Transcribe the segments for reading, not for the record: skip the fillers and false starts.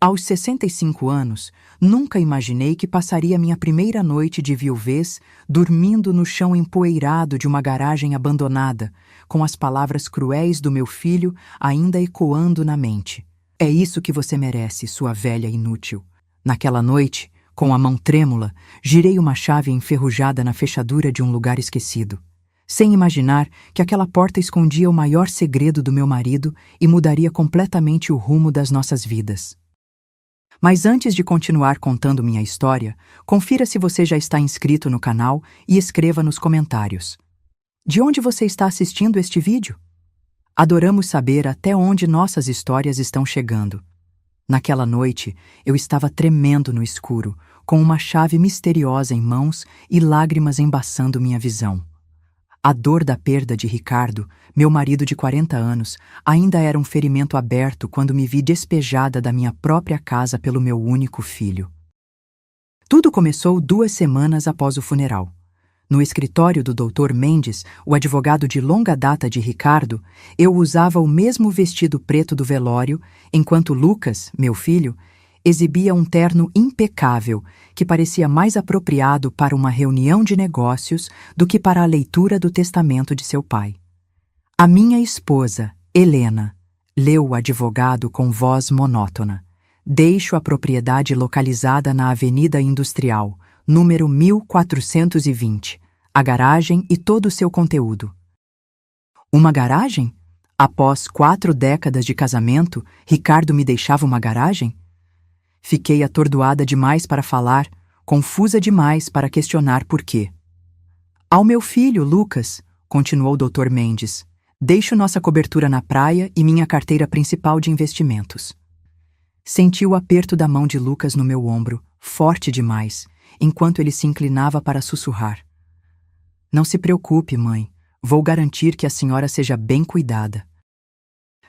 Aos 65 anos, nunca imaginei que passaria minha primeira noite de viuvez dormindo no chão empoeirado de uma garagem abandonada, com as palavras cruéis do meu filho ainda ecoando na mente. É isso que você merece, sua velha inútil. Naquela noite, com a mão trêmula, girei uma chave enferrujada na fechadura de um lugar esquecido, sem imaginar que aquela porta escondia o maior segredo do meu marido e mudaria completamente o rumo das nossas vidas. Mas antes de continuar contando minha história, confira se você já está inscrito no canal e escreva nos comentários. De onde você está assistindo este vídeo? Adoramos saber até onde nossas histórias estão chegando. Naquela noite, eu estava tremendo no escuro, com uma chave misteriosa em mãos e lágrimas embaçando minha visão. A dor da perda de Ricardo, meu marido de 40 anos, ainda era um ferimento aberto quando me vi despejada da minha própria casa pelo meu único filho. Tudo começou 2 semanas após o funeral. No escritório do Dr. Mendes, o advogado de longa data de Ricardo, eu usava o mesmo vestido preto do velório, enquanto Lucas, meu filho, exibia um terno impecável que parecia mais apropriado para uma reunião de negócios do que para a leitura do testamento de seu pai. A minha esposa, Helena, leu o advogado com voz monótona. Deixo a propriedade localizada na Avenida Industrial, número 1420, a garagem e todo o seu conteúdo. Uma garagem? Após 4 décadas de casamento, Ricardo me deixava uma garagem? Fiquei atordoada demais para falar, confusa demais para questionar por quê. Ao meu filho, Lucas, continuou o Dr. Mendes, deixo nossa cobertura na praia e minha carteira principal de investimentos. Senti o aperto da mão de Lucas no meu ombro, forte demais, enquanto ele se inclinava para sussurrar. Não se preocupe, mãe, vou garantir que a senhora seja bem cuidada.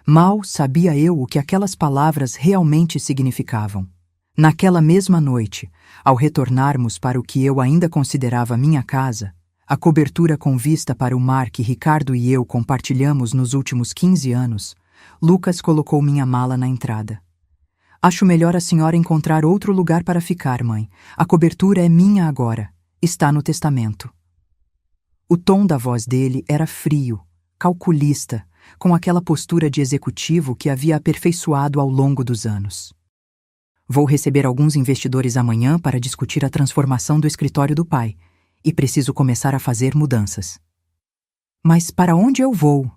Mal sabia eu o que aquelas palavras realmente significavam. Naquela mesma noite, ao retornarmos para o que eu ainda considerava minha casa, a cobertura com vista para o mar que Ricardo e eu compartilhamos nos últimos 15 anos, Lucas colocou minha mala na entrada. Acho melhor a senhora encontrar outro lugar para ficar, mãe. A cobertura é minha agora. Está no testamento. O tom da voz dele era frio, calculista, com aquela postura de executivo que havia aperfeiçoado ao longo dos anos. Vou receber alguns investidores amanhã para discutir a transformação do escritório do pai, e preciso começar a fazer mudanças. Mas para onde eu vou?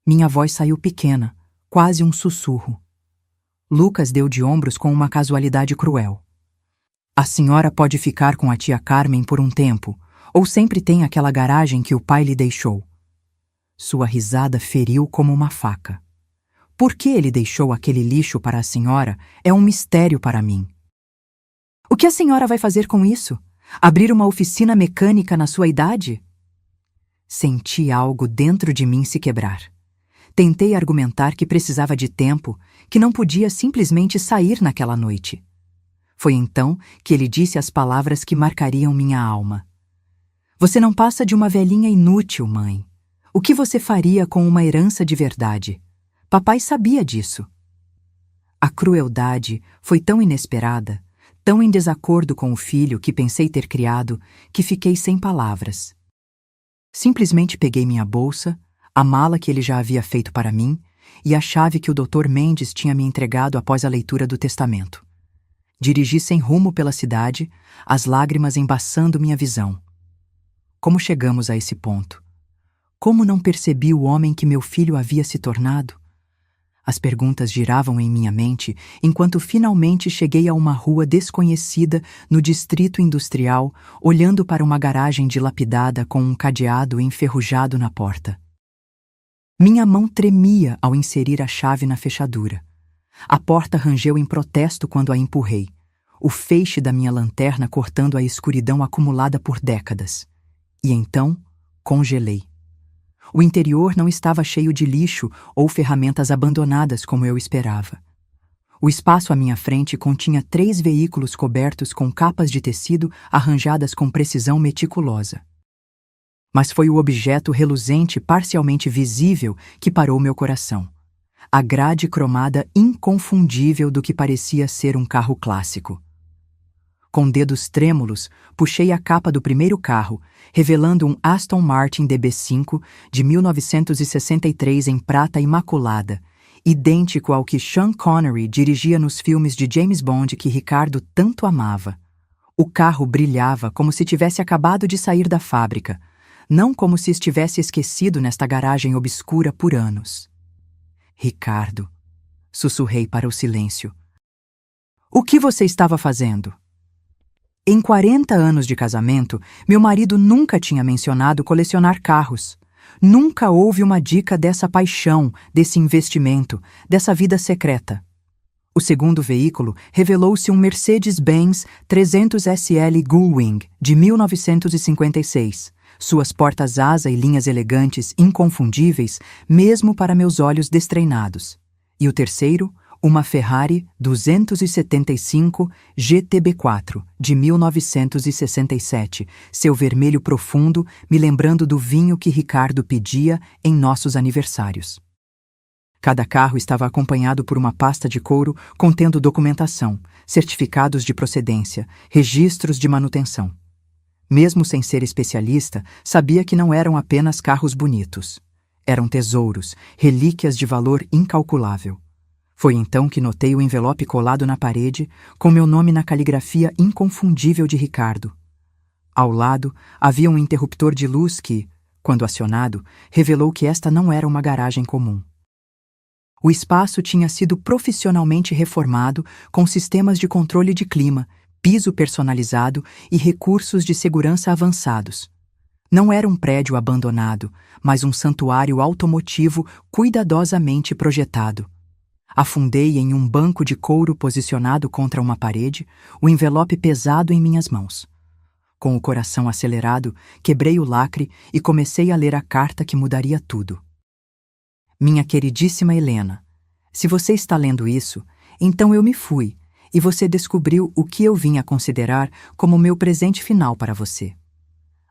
Minha voz saiu pequena, quase um sussurro. Lucas deu de ombros com uma casualidade cruel. A senhora pode ficar com a tia Carmen por um tempo, ou sempre tem aquela garagem que o pai lhe deixou. Sua risada feriu como uma faca. Por que ele deixou aquele lixo para a senhora é um mistério para mim. O que a senhora vai fazer com isso? Abrir uma oficina mecânica na sua idade? Senti algo dentro de mim se quebrar. Tentei argumentar que precisava de tempo, que não podia simplesmente sair naquela noite. Foi então que ele disse as palavras que marcariam minha alma. Você não passa de uma velhinha inútil, mãe. O que você faria com uma herança de verdade? Papai sabia disso. A crueldade foi tão inesperada, tão em desacordo com o filho que pensei ter criado, que fiquei sem palavras. Simplesmente peguei minha bolsa, a mala que ele já havia feito para mim e a chave que o Dr. Mendes tinha me entregado após a leitura do testamento. Dirigi sem rumo pela cidade, as lágrimas embaçando minha visão. Como chegamos a esse ponto? Como não percebi o homem que meu filho havia se tornado? As perguntas giravam em minha mente enquanto finalmente cheguei a uma rua desconhecida no distrito industrial, olhando para uma garagem dilapidada com um cadeado enferrujado na porta. Minha mão tremia ao inserir a chave na fechadura. A porta rangeu em protesto quando a empurrei, o feixe da minha lanterna cortando a escuridão acumulada por décadas. E então, congelei. O interior não estava cheio de lixo ou ferramentas abandonadas como eu esperava. O espaço à minha frente continha 3 veículos cobertos com capas de tecido arranjadas com precisão meticulosa. Mas foi o objeto reluzente parcialmente visível que parou meu coração. a grade cromada inconfundível do que parecia ser um carro clássico. Com dedos trêmulos, puxei a capa do primeiro carro, revelando um Aston Martin DB5 de 1963 em prata imaculada, idêntico ao que Sean Connery dirigia nos filmes de James Bond que Ricardo tanto amava. O carro brilhava como se tivesse acabado de sair da fábrica, não como se estivesse esquecido nesta garagem obscura por anos. Ricardo, sussurrei para o silêncio. O que você estava fazendo? Em 40 anos de casamento, meu marido nunca tinha mencionado colecionar carros. Nunca houve uma dica dessa paixão, desse investimento, dessa vida secreta. O segundo veículo revelou-se um Mercedes-Benz 300 SL Gullwing, de 1956. Suas portas-asa e linhas elegantes inconfundíveis, mesmo para meus olhos destreinados. E o terceiro, uma Ferrari 275 GTB4, de 1967, seu vermelho profundo me lembrando do vinho que Ricardo pedia em nossos aniversários. Cada carro estava acompanhado por uma pasta de couro contendo documentação, certificados de procedência, registros de manutenção. Mesmo sem ser especialista, sabia que não eram apenas carros bonitos. Eram tesouros, relíquias de valor incalculável. Foi então que notei o envelope colado na parede, com meu nome na caligrafia inconfundível de Ricardo. Ao lado, havia um interruptor de luz que, quando acionado, revelou que esta não era uma garagem comum. O espaço tinha sido profissionalmente reformado com sistemas de controle de clima, piso personalizado e recursos de segurança avançados. Não era um prédio abandonado, mas um santuário automotivo cuidadosamente projetado. Afundei em um banco de couro posicionado contra uma parede, o envelope pesado em minhas mãos. Com o coração acelerado, quebrei o lacre e comecei a ler a carta que mudaria tudo. Minha queridíssima Helena, se você está lendo isso, então eu me fui, e você descobriu o que eu vim a considerar como meu presente final para você.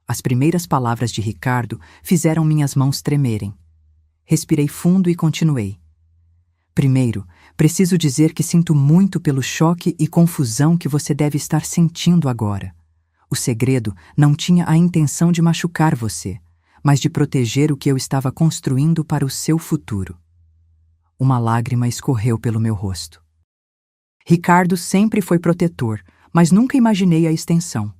As primeiras palavras de Ricardo fizeram minhas mãos tremerem. Respirei fundo e continuei. Primeiro, preciso dizer que sinto muito pelo choque e confusão que você deve estar sentindo agora. O segredo não tinha a intenção de machucar você, mas de proteger o que eu estava construindo para o seu futuro. Uma lágrima escorreu pelo meu rosto. Ricardo sempre foi protetor, mas nunca imaginei a extensão.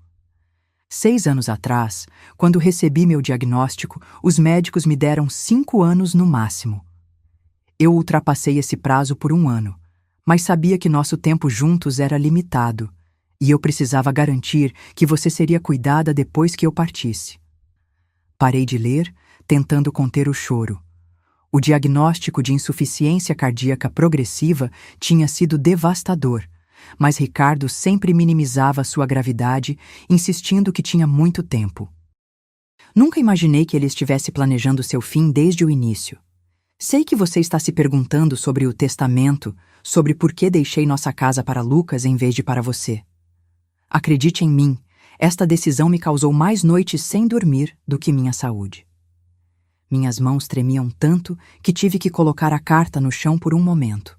6 anos atrás, quando recebi meu diagnóstico, os médicos me deram 5 anos no máximo. Eu ultrapassei esse prazo por 1 ano, mas sabia que nosso tempo juntos era limitado, e eu precisava garantir que você seria cuidada depois que eu partisse. Parei de ler, tentando conter o choro. O diagnóstico de insuficiência cardíaca progressiva tinha sido devastador, mas Ricardo sempre minimizava sua gravidade, insistindo que tinha muito tempo. Nunca imaginei que ele estivesse planejando seu fim desde o início. Sei que você está se perguntando sobre o testamento, sobre por que deixei nossa casa para Lucas em vez de para você. Acredite em mim, esta decisão me causou mais noites sem dormir do que minha saúde. Minhas mãos tremiam tanto que tive que colocar a carta no chão por um momento.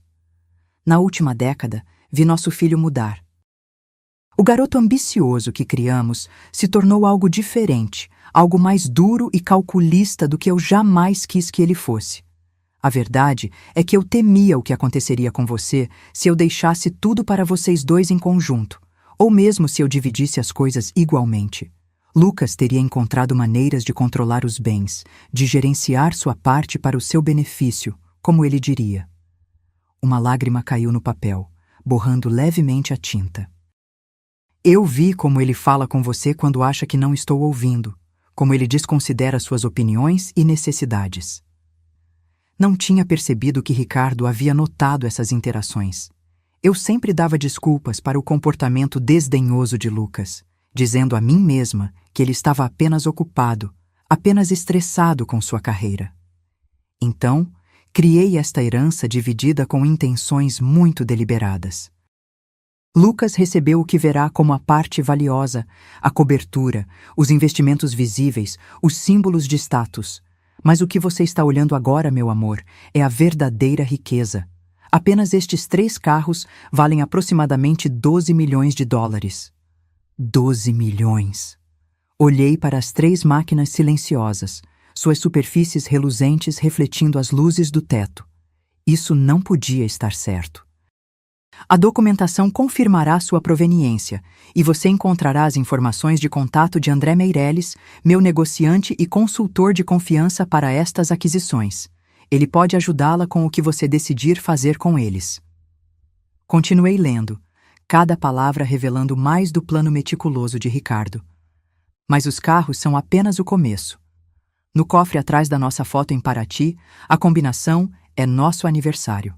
Na última década, vi nosso filho mudar. O garoto ambicioso que criamos se tornou algo diferente, algo mais duro e calculista do que eu jamais quis que ele fosse. A verdade é que eu temia o que aconteceria com você se eu deixasse tudo para vocês dois em conjunto, ou mesmo se eu dividisse as coisas igualmente. Lucas teria encontrado maneiras de controlar os bens, de gerenciar sua parte para o seu benefício, como ele diria. Uma lágrima caiu no papel, borrando levemente a tinta. Eu vi como ele fala com você quando acha que não estou ouvindo, como ele desconsidera suas opiniões e necessidades. Não tinha percebido que Ricardo havia notado essas interações. Eu sempre dava desculpas para o comportamento desdenhoso de Lucas, dizendo a mim mesma que ele estava apenas ocupado, apenas estressado com sua carreira. Então, criei esta herança dividida com intenções muito deliberadas. Lucas recebeu o que verá como a parte valiosa, a cobertura, os investimentos visíveis, os símbolos de status. Mas o que você está olhando agora, meu amor, é a verdadeira riqueza. Apenas estes 3 carros valem aproximadamente 12 milhões de dólares. 12 milhões. Olhei para as 3 máquinas silenciosas, suas superfícies reluzentes refletindo as luzes do teto. Isso não podia estar certo. A documentação confirmará sua proveniência e você encontrará as informações de contato de André Meirelles, meu negociante e consultor de confiança para estas aquisições. Ele pode ajudá-la com o que você decidir fazer com eles. Continuei lendo, cada palavra revelando mais do plano meticuloso de Ricardo. Mas os carros são apenas o começo. No cofre atrás da nossa foto em Paraty, a combinação é nosso aniversário.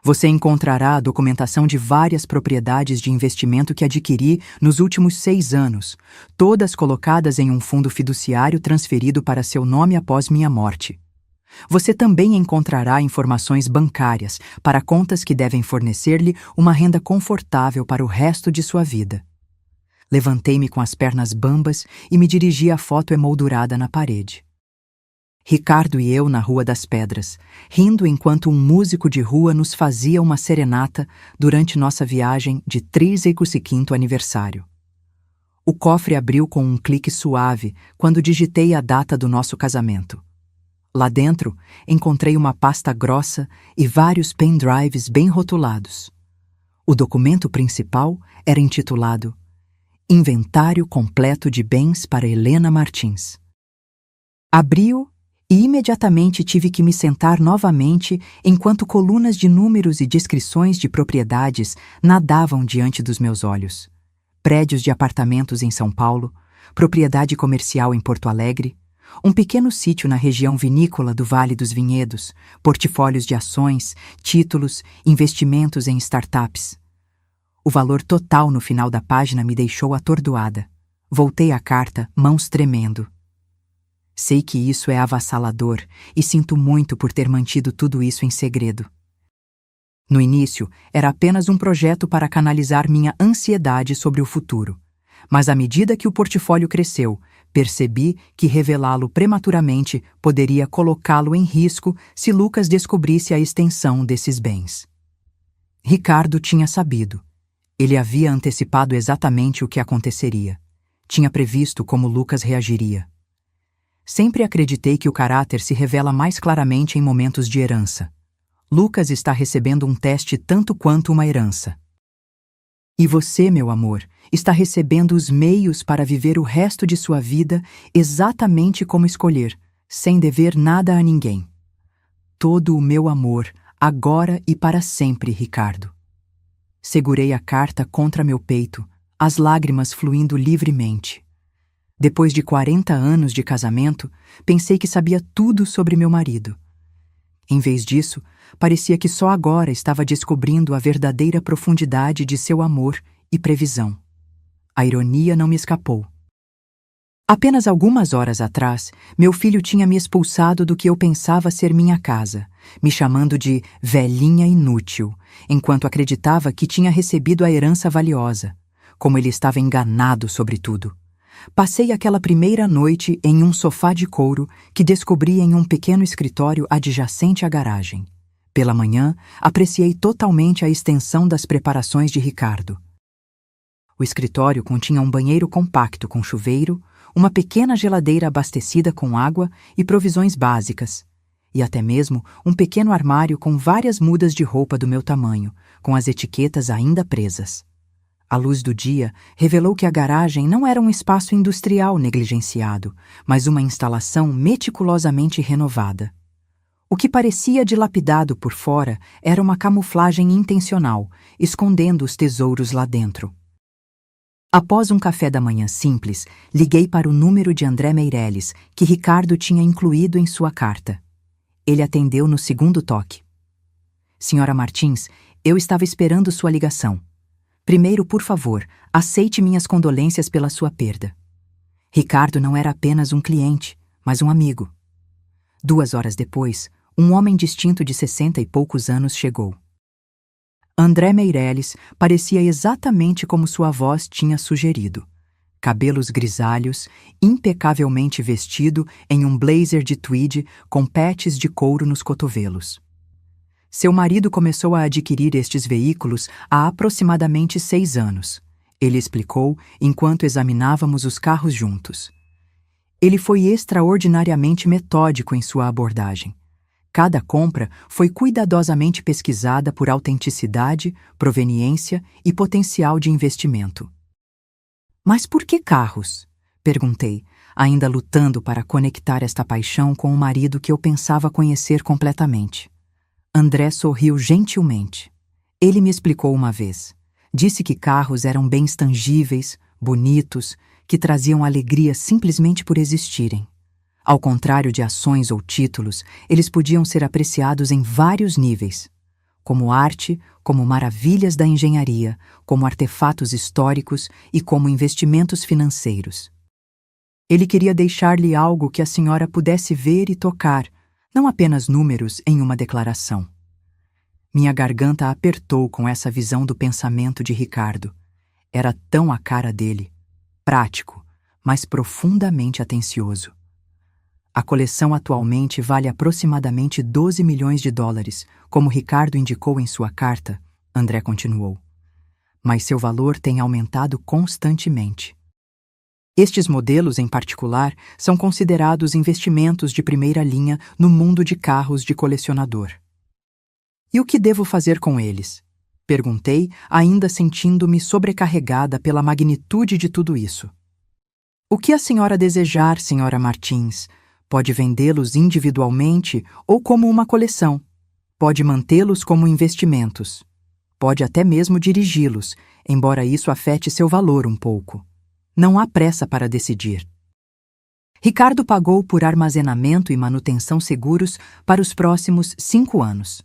Você encontrará a documentação de várias propriedades de investimento que adquiri nos últimos 6 anos, todas colocadas em um fundo fiduciário transferido para seu nome após minha morte. Você também encontrará informações bancárias para contas que devem fornecer-lhe uma renda confortável para o resto de sua vida. Levantei-me com as pernas bambas e me dirigi à foto emoldurada na parede. Ricardo e eu na Rua das Pedras, rindo enquanto um músico de rua nos fazia uma serenata durante nossa viagem de 35º aniversário. O cofre abriu com um clique suave quando digitei a data do nosso casamento. Lá dentro, encontrei uma pasta grossa e vários pendrives bem rotulados. O documento principal era intitulado Inventário Completo de Bens para Helena Martins. Abri-o e imediatamente tive que me sentar novamente enquanto colunas de números e descrições de propriedades nadavam diante dos meus olhos. Prédios de apartamentos em São Paulo, propriedade comercial em Porto Alegre, um pequeno sítio na região vinícola do Vale dos Vinhedos, portfólios de ações, títulos, investimentos em startups. O valor total no final da página me deixou atordoada. Voltei à carta, mãos tremendo. Sei que isso é avassalador e sinto muito por ter mantido tudo isso em segredo. No início, era apenas um projeto para canalizar minha ansiedade sobre o futuro. Mas à medida que o portfólio cresceu, percebi que revelá-lo prematuramente poderia colocá-lo em risco se Lucas descobrisse a extensão desses bens. Ricardo tinha sabido. Ele havia antecipado exatamente o que aconteceria. Tinha previsto como Lucas reagiria. Sempre acreditei que o caráter se revela mais claramente em momentos de herança. Lucas está recebendo um teste tanto quanto uma herança. E você, meu amor, está recebendo os meios para viver o resto de sua vida exatamente como escolher, sem dever nada a ninguém. Todo o meu amor, agora e para sempre, Ricardo. Segurei a carta contra meu peito, as lágrimas fluindo livremente. Depois de 40 anos de casamento, pensei que sabia tudo sobre meu marido. Em vez disso, parecia que só agora estava descobrindo a verdadeira profundidade de seu amor e previsão. A ironia não me escapou. Apenas algumas horas atrás, meu filho tinha me expulsado do que eu pensava ser minha casa, me chamando de velhinha inútil, enquanto acreditava que tinha recebido a herança valiosa, como ele estava enganado sobre tudo. Passei aquela primeira noite em um sofá de couro que descobri em um pequeno escritório adjacente à garagem. Pela manhã, apreciei totalmente a extensão das preparações de Ricardo. O escritório continha um banheiro compacto com chuveiro, uma pequena geladeira abastecida com água e provisões básicas, e até mesmo um pequeno armário com várias mudas de roupa do meu tamanho, com as etiquetas ainda presas. A luz do dia revelou que a garagem não era um espaço industrial negligenciado, mas uma instalação meticulosamente renovada. O que parecia dilapidado por fora era uma camuflagem intencional, escondendo os tesouros lá dentro. Após um café da manhã simples, liguei para o número de André Meirelles, que Ricardo tinha incluído em sua carta. Ele atendeu no segundo toque. Senhora Martins, eu estava esperando sua ligação. Primeiro, por favor, aceite minhas condolências pela sua perda. Ricardo não era apenas um cliente, mas um amigo. 2 horas depois, um homem distinto de 60 e poucos anos chegou. André Meirelles parecia exatamente como sua voz tinha sugerido. cabelos grisalhos, impecavelmente vestido em um blazer de tweed com patches de couro nos cotovelos. Seu marido começou a adquirir estes veículos há aproximadamente 6 anos. Ele explicou enquanto examinávamos os carros juntos. Ele foi extraordinariamente metódico em sua abordagem. Cada compra foi cuidadosamente pesquisada por autenticidade, proveniência e potencial de investimento. Mas por que carros? Perguntei, ainda lutando para conectar esta paixão com o marido que eu pensava conhecer completamente. André sorriu gentilmente. Ele me explicou uma vez. Disse que carros eram bens tangíveis, bonitos, que traziam alegria simplesmente por existirem. Ao contrário de ações ou títulos, eles podiam ser apreciados em vários níveis, como arte, como maravilhas da engenharia, como artefatos históricos e como investimentos financeiros. Ele queria deixar-lhe algo que a senhora pudesse ver e tocar, não apenas números em uma declaração. Minha garganta apertou com essa visão do pensamento de Ricardo. Era tão a cara dele, prático, mas profundamente atencioso. A coleção atualmente vale aproximadamente 12 milhões de dólares, como Ricardo indicou em sua carta, André continuou. Mas seu valor tem aumentado constantemente. Estes modelos, em particular, são considerados investimentos de primeira linha no mundo de carros de colecionador. E o que devo fazer com eles? Perguntei, ainda sentindo-me sobrecarregada pela magnitude de tudo isso. O que a senhora desejar, senhora Martins? Pode vendê-los individualmente ou como uma coleção. Pode mantê-los como investimentos. Pode até mesmo dirigi-los, embora isso afete seu valor um pouco. Não há pressa para decidir. Ricardo pagou por armazenamento e manutenção seguros para os próximos 5 anos.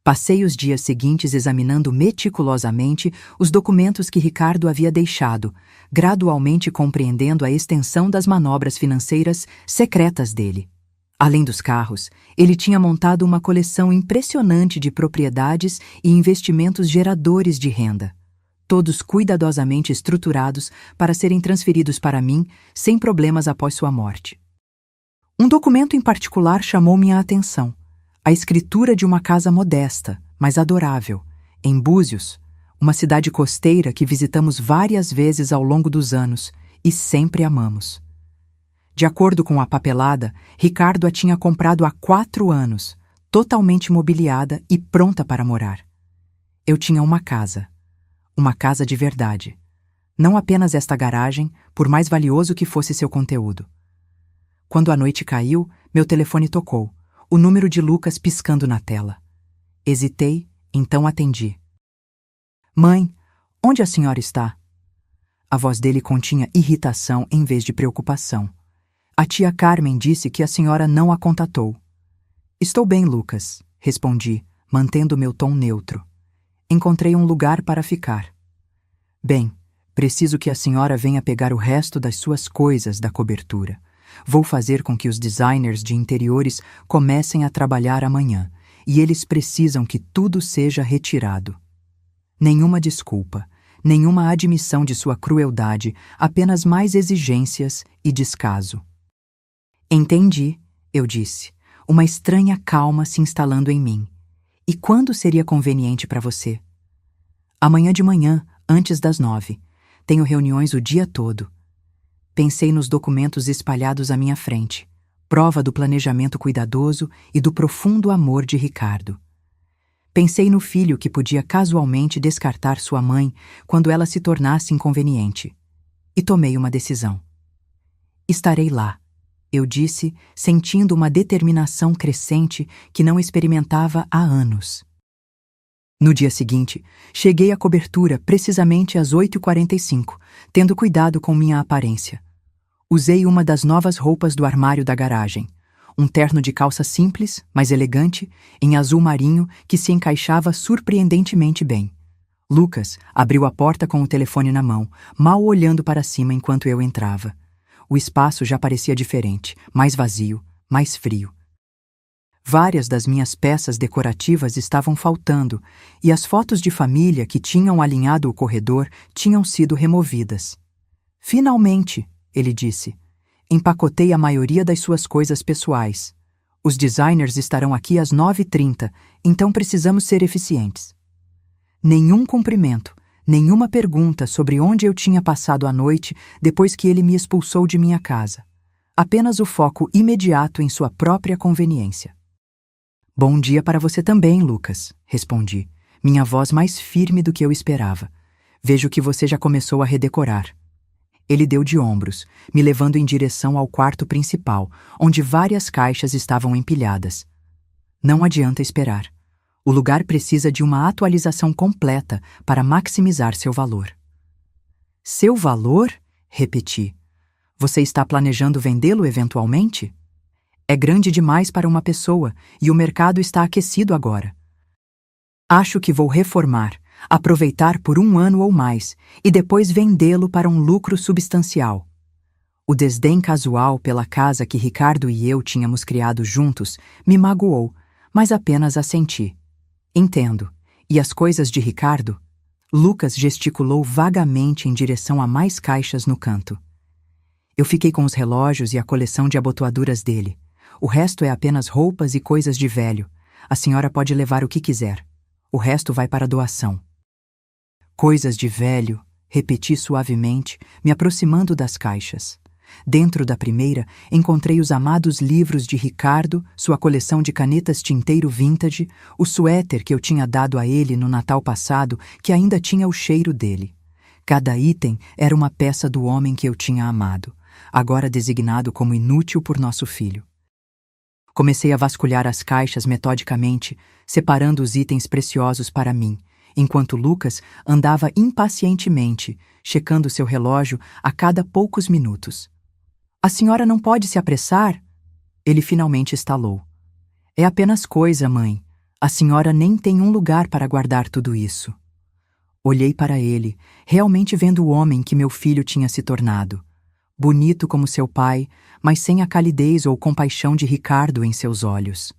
Passei os dias seguintes examinando meticulosamente os documentos que Ricardo havia deixado, gradualmente compreendendo a extensão das manobras financeiras secretas dele. Além dos carros, ele tinha montado uma coleção impressionante de propriedades e investimentos geradores de renda, todos cuidadosamente estruturados para serem transferidos para mim sem problemas após sua morte. Um documento em particular chamou minha atenção. A escritura de uma casa modesta, mas adorável, em Búzios, uma cidade costeira que visitamos várias vezes ao longo dos anos e sempre amamos. De acordo com a papelada, Ricardo a tinha comprado há 4 anos, totalmente mobiliada e pronta para morar. Eu tinha uma casa de verdade. Não apenas esta garagem, por mais valioso que fosse seu conteúdo. Quando a noite caiu, meu telefone tocou. O número de Lucas piscando na tela. Hesitei, então atendi. Mãe, onde a senhora está? A voz dele continha irritação em vez de preocupação. A tia Carmen disse que a senhora não a contatou. Estou bem, Lucas, respondi, mantendo meu tom neutro. Encontrei um lugar para ficar. Bem, preciso que a senhora venha pegar o resto das suas coisas da cobertura. Vou fazer com que os designers de interiores comecem a trabalhar amanhã, e eles precisam que tudo seja retirado. Nenhuma desculpa, nenhuma admissão de sua crueldade, apenas mais exigências e descaso. Entendi, eu disse, uma estranha calma se instalando em mim. E quando seria conveniente para você? Amanhã de manhã, antes das 9. Tenho reuniões o dia todo. Pensei nos documentos espalhados à minha frente, prova do planejamento cuidadoso e do profundo amor de Ricardo. Pensei no filho que podia casualmente descartar sua mãe quando ela se tornasse inconveniente. E tomei uma decisão. Estarei lá, eu disse, sentindo uma determinação crescente que não experimentava há anos. No dia seguinte, cheguei à cobertura precisamente às 8h45, tendo cuidado com minha aparência. Usei uma das novas roupas do armário da garagem, um terno de calça simples, mas elegante, em azul marinho que se encaixava surpreendentemente bem. Lucas abriu a porta com o telefone na mão, mal olhando para cima enquanto eu entrava. O espaço já parecia diferente, mais vazio, mais frio. Várias das minhas peças decorativas estavam faltando, e as fotos de família que tinham alinhado o corredor tinham sido removidas. Finalmente, ele disse. Empacotei a maioria das suas coisas pessoais. Os designers estarão aqui às 9h30, então precisamos ser eficientes. Nenhum cumprimento, nenhuma pergunta sobre onde eu tinha passado a noite depois que ele me expulsou de minha casa. Apenas o foco imediato em sua própria conveniência. Bom dia para você também, Lucas, respondi, minha voz mais firme do que eu esperava. Vejo que você já começou a redecorar. Ele deu de ombros, me levando em direção ao quarto principal, onde várias caixas estavam empilhadas. Não adianta esperar. O lugar precisa de uma atualização completa para maximizar seu valor. Seu valor? Repeti. Você está planejando vendê-lo eventualmente? É grande demais para uma pessoa e o mercado está aquecido agora. Acho que vou reformar, aproveitar por 1 ano ou mais e depois vendê-lo para um lucro substancial. O desdém casual pela casa que Ricardo e eu tínhamos criado juntos me magoou, mas apenas assenti. Entendo. E as coisas de Ricardo? Lucas gesticulou vagamente em direção a mais caixas no canto. Eu fiquei com os relógios e a coleção de abotoaduras dele. O resto é apenas roupas e coisas de velho. A senhora pode levar o que quiser. O resto vai para doação. Coisas de velho, repeti suavemente, me aproximando das caixas. Dentro da primeira, encontrei os amados livros de Ricardo, sua coleção de canetas tinteiro vintage, o suéter que eu tinha dado a ele no Natal passado, que ainda tinha o cheiro dele. Cada item era uma peça do homem que eu tinha amado, agora designado como inútil por nosso filho. Comecei a vasculhar as caixas metodicamente, separando os itens preciosos para mim, enquanto Lucas andava impacientemente, checando seu relógio a cada poucos minutos. A senhora não pode se apressar? Ele finalmente estalou. É apenas coisa, mãe. A senhora nem tem um lugar para guardar tudo isso. Olhei para ele, realmente vendo o homem que meu filho tinha se tornado. Bonito como seu pai, mas sem a calidez ou compaixão de Ricardo em seus olhos.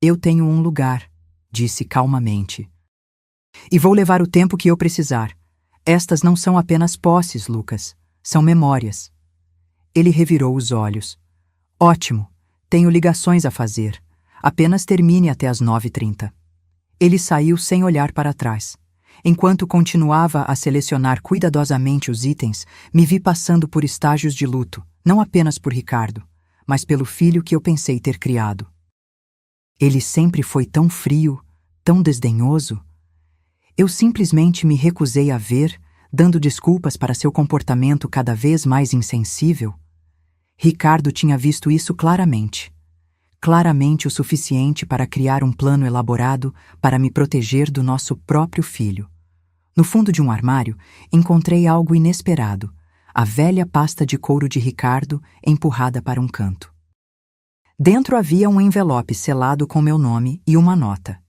Eu tenho um lugar, disse calmamente. E vou levar o tempo que eu precisar. Estas não são apenas posses, Lucas. São memórias. Ele revirou os olhos. Ótimo. Tenho ligações a fazer. Apenas termine até às 9h30. Ele saiu sem olhar para trás. Enquanto continuava a selecionar cuidadosamente os itens, me vi passando por estágios de luto, não apenas por Ricardo, mas pelo filho que eu pensei ter criado. Ele sempre foi tão frio, tão desdenhoso. Eu simplesmente me recusei a ver, dando desculpas para seu comportamento cada vez mais insensível. Ricardo tinha visto isso claramente. Claramente o suficiente para criar um plano elaborado para me proteger do nosso próprio filho. No fundo de um armário, encontrei algo inesperado, a velha pasta de couro de Ricardo empurrada para um canto. Dentro havia um envelope selado com meu nome e uma nota.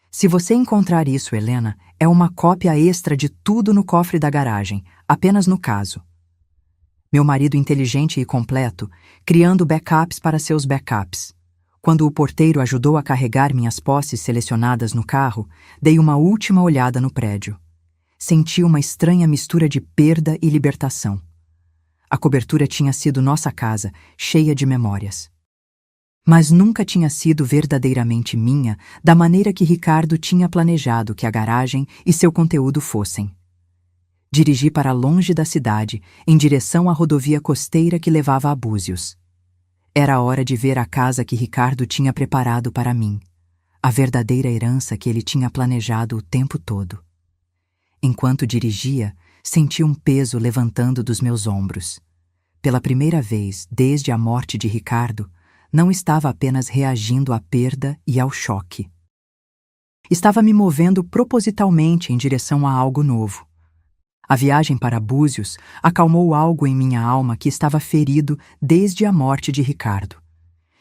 Se você encontrar isso, Helena, é uma cópia extra de tudo no cofre da garagem, apenas no caso. Meu marido inteligente e completo, criando backups para seus backups. Quando o porteiro ajudou a carregar minhas posses selecionadas no carro, dei uma última olhada no prédio. Senti uma estranha mistura de perda e libertação. A cobertura tinha sido nossa casa, cheia de memórias. Mas nunca tinha sido verdadeiramente minha da maneira que Ricardo tinha planejado que a garagem e seu conteúdo fossem. Dirigi para longe da cidade, em direção à rodovia costeira que levava a Búzios. Era a hora de ver a casa que Ricardo tinha preparado para mim, a verdadeira herança que ele tinha planejado o tempo todo. Enquanto dirigia, senti um peso levantando dos meus ombros. Pela primeira vez, desde a morte de Ricardo, não estava apenas reagindo à perda e ao choque. Estava me movendo propositalmente em direção a algo novo. A viagem para Búzios acalmou algo em minha alma que estava ferido desde a morte de Ricardo.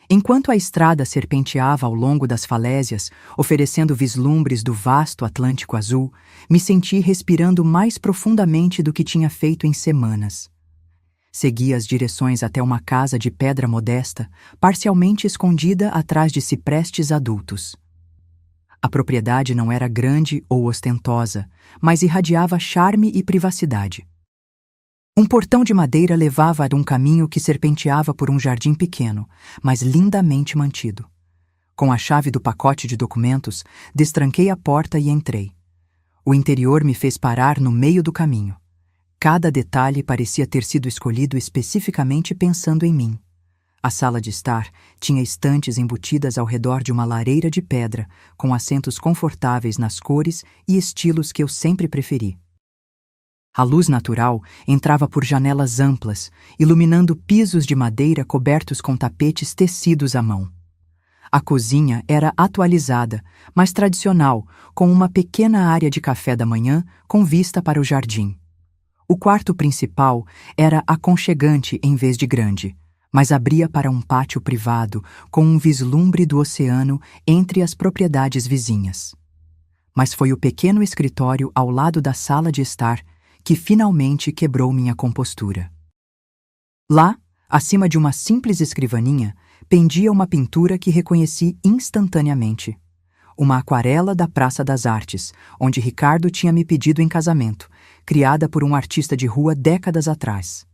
Enquanto a estrada serpenteava ao longo das falésias, oferecendo vislumbres do vasto Atlântico Azul, me senti respirando mais profundamente do que tinha feito em semanas. Segui as direções até uma casa de pedra modesta, parcialmente escondida atrás de ciprestes adultos. A propriedade não era grande ou ostentosa, mas irradiava charme e privacidade. Um portão de madeira levava a um caminho que serpenteava por um jardim pequeno, mas lindamente mantido. Com a chave do pacote de documentos, destranquei a porta e entrei. O interior me fez parar no meio do caminho. Cada detalhe parecia ter sido escolhido especificamente pensando em mim. A sala de estar tinha estantes embutidas ao redor de uma lareira de pedra, com assentos confortáveis nas cores e estilos que eu sempre preferi. A luz natural entrava por janelas amplas, iluminando pisos de madeira cobertos com tapetes tecidos à mão. A cozinha era atualizada, mas tradicional, com uma pequena área de café da manhã com vista para o jardim. O quarto principal era aconchegante em vez de grande, mas abria para um pátio privado com um vislumbre do oceano entre as propriedades vizinhas. Mas foi o pequeno escritório ao lado da sala de estar que finalmente quebrou minha compostura. Lá, acima de uma simples escrivaninha, pendia uma pintura que reconheci instantaneamente. Uma aquarela da Praça das Artes, onde Ricardo tinha me pedido em casamento, criada por um artista de rua décadas atrás.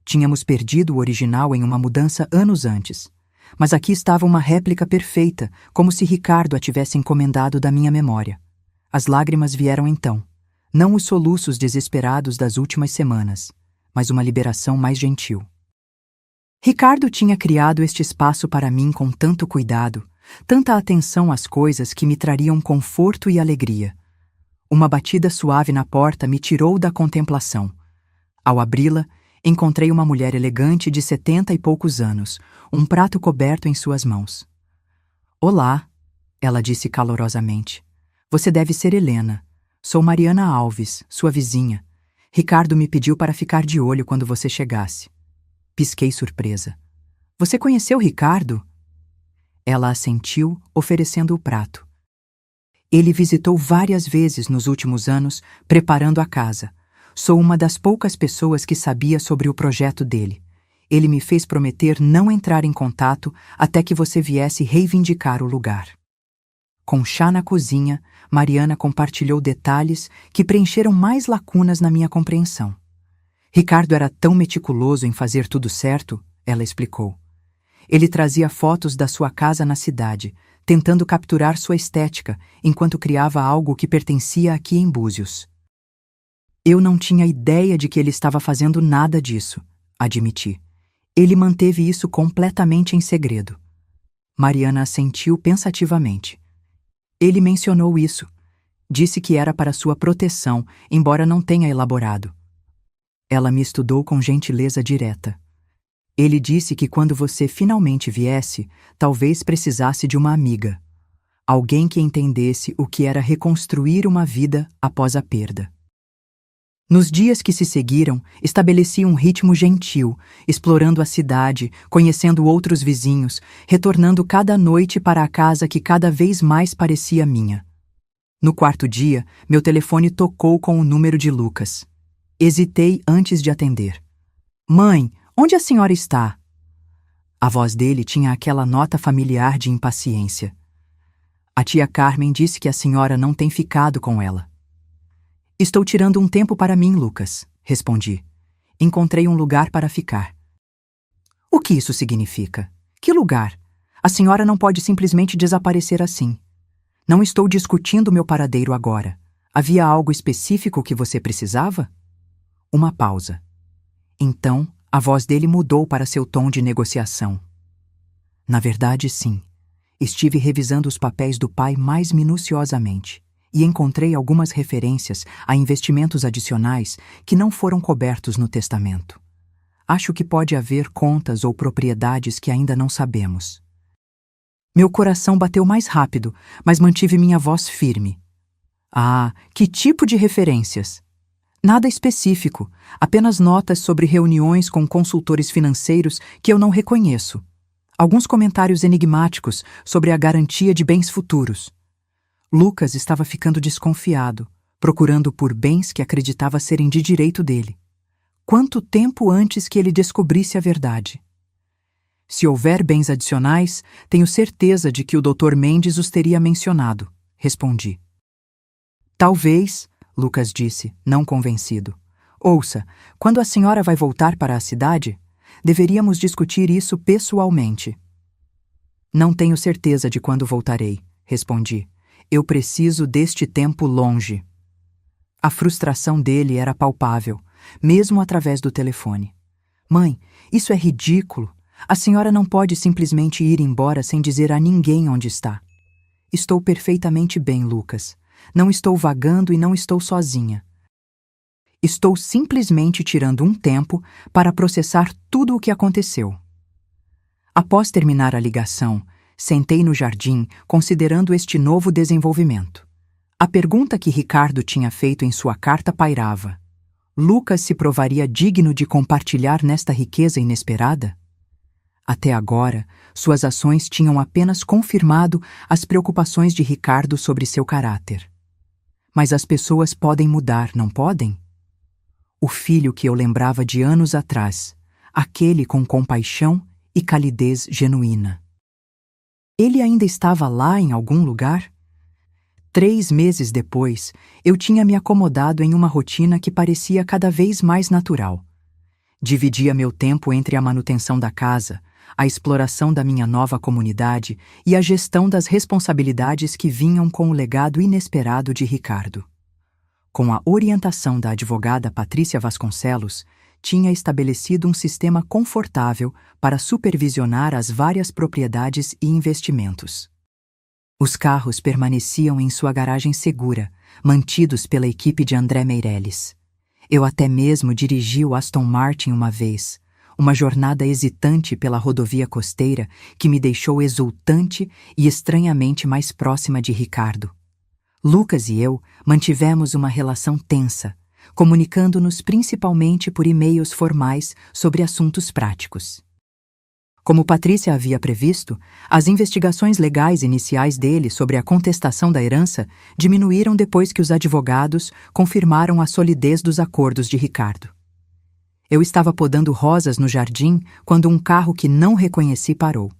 Tínhamos perdido o original em uma mudança anos antes, mas aqui estava uma réplica perfeita, como se Ricardo a tivesse encomendado da minha memória. As lágrimas vieram então. Não os soluços desesperados das últimas semanas, mas uma liberação mais gentil. Ricardo tinha criado este espaço para mim com tanto cuidado, tanta atenção às coisas que me trariam conforto e alegria. Uma batida suave na porta me tirou da contemplação. Ao abri-la, encontrei uma mulher elegante de 70 e poucos anos, um prato coberto em suas mãos. "Olá", ela disse calorosamente. "Você deve ser Helena. Sou Mariana Alves, sua vizinha. Ricardo me pediu para ficar de olho quando você chegasse." Pisquei surpresa. "Você conheceu Ricardo?" Ela assentiu, oferecendo o prato. "Ele visitou várias vezes nos últimos anos, preparando a casa. Sou uma das poucas pessoas que sabia sobre o projeto dele. Ele me fez prometer não entrar em contato até que você viesse reivindicar o lugar." Com chá na cozinha, Mariana compartilhou detalhes que preencheram mais lacunas na minha compreensão. Ricardo era tão meticuloso em fazer tudo certo, ela explicou. Ele trazia fotos da sua casa na cidade, tentando capturar sua estética, enquanto criava algo que pertencia aqui em Búzios. Eu não tinha ideia de que ele estava fazendo nada disso, admiti. Ele manteve isso completamente em segredo. Mariana assentiu pensativamente. Ele mencionou isso. Disse que era para sua proteção, embora não tenha elaborado. Ela me estudou com gentileza direta. Ele disse que quando você finalmente viesse, talvez precisasse de uma amiga. Alguém que entendesse o que era reconstruir uma vida após a perda. Nos dias que se seguiram, estabeleci um ritmo gentil, explorando a cidade, conhecendo outros vizinhos, retornando cada noite para a casa que cada vez mais parecia minha. No quarto dia, meu telefone tocou com o número de Lucas. Hesitei antes de atender. "Mãe, onde a senhora está?" A voz dele tinha aquela nota familiar de impaciência. "A tia Carmen disse que a senhora não tem ficado com ela." "Estou tirando um tempo para mim, Lucas", respondi. "Encontrei um lugar para ficar." "O que isso significa? Que lugar? A senhora não pode simplesmente desaparecer assim. Não estou discutindo meu paradeiro agora. Havia algo específico que você precisava?" Uma pausa. Então, a voz dele mudou para seu tom de negociação. "Na verdade, sim. Estive revisando os papéis do pai mais minuciosamente e encontrei algumas referências a investimentos adicionais que não foram cobertos no testamento. Acho que pode haver contas ou propriedades que ainda não sabemos." Meu coração bateu mais rápido, mas mantive minha voz firme. "Ah, que tipo de referências?" "Nada específico, apenas notas sobre reuniões com consultores financeiros que eu não reconheço. Alguns comentários enigmáticos sobre a garantia de bens futuros." Lucas estava ficando desconfiado, procurando por bens que acreditava serem de direito dele. Quanto tempo antes que ele descobrisse a verdade? "Se houver bens adicionais, tenho certeza de que o Dr. Mendes os teria mencionado", respondi. "Talvez", Lucas disse, não convencido. Ouça, quando a senhora vai voltar para a cidade, deveríamos discutir isso pessoalmente. Não tenho certeza de quando voltarei, respondi. Eu preciso deste tempo longe. A frustração dele era palpável, mesmo através do telefone. Mãe, isso é ridículo. A senhora não pode simplesmente ir embora sem dizer a ninguém onde está. Estou perfeitamente bem, Lucas. Não estou vagando e não estou sozinha. Estou simplesmente tirando um tempo para processar tudo o que aconteceu. Após terminar a ligação, sentei no jardim considerando este novo desenvolvimento. A pergunta que Ricardo tinha feito em sua carta pairava: Lucas se provaria digno de compartilhar nesta riqueza inesperada? Até agora, suas ações tinham apenas confirmado as preocupações de Ricardo sobre seu caráter. Mas as pessoas podem mudar, não podem? O filho que eu lembrava de anos atrás, aquele com compaixão e calidez genuína. Ele ainda estava lá em algum lugar? 3 meses depois, eu tinha me acomodado em uma rotina que parecia cada vez mais natural. Dividia meu tempo entre a manutenção da casa, a exploração da minha nova comunidade e a gestão das responsabilidades que vinham com o legado inesperado de Ricardo. Com a orientação da advogada Patrícia Vasconcelos, tinha estabelecido um sistema confortável para supervisionar as várias propriedades e investimentos. Os carros permaneciam em sua garagem segura, mantidos pela equipe de André Meirelles. Eu até mesmo dirigi o Aston Martin uma vez, uma jornada hesitante pela rodovia costeira que me deixou exultante e estranhamente mais próxima de Ricardo. Lucas e eu mantivemos uma relação tensa, comunicando-nos principalmente por e-mails formais sobre assuntos práticos. Como Patrícia havia previsto, as investigações legais iniciais dele sobre a contestação da herança diminuíram depois que os advogados confirmaram a solidez dos acordos de Ricardo. Eu estava podando rosas no jardim quando um carro que não reconheci parou.